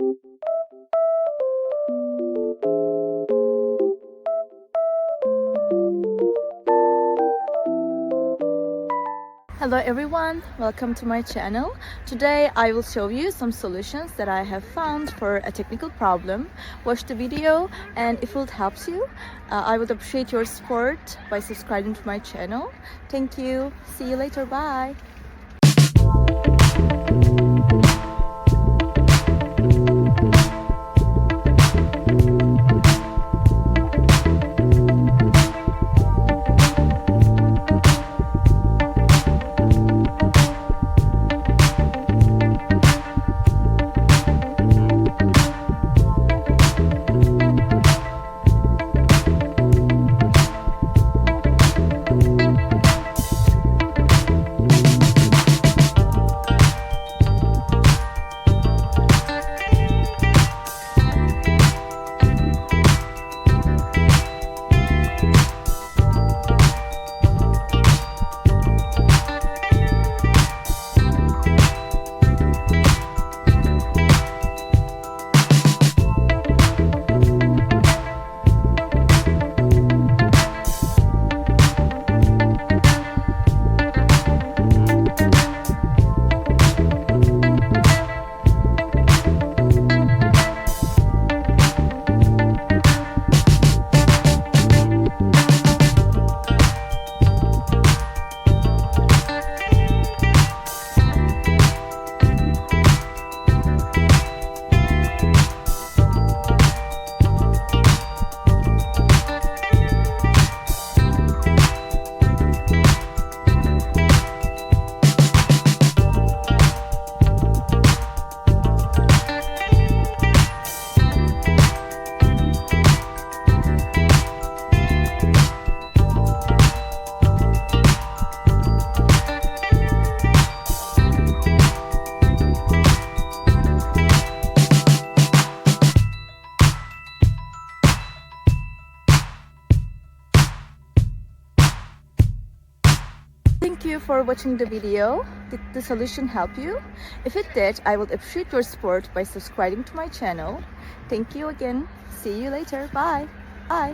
Hello everyone, welcome to my channel. Today I will show you some solutions that I have found for a technical problem. Watch the video, and if it helps you, I would appreciate your support by subscribing to my channel. Thank you. See you later. Bye. Thank you for watching the video. Did the solution help you? If it did, I would appreciate your support by subscribing to my channel. Thank you again. See you later. Bye. Bye.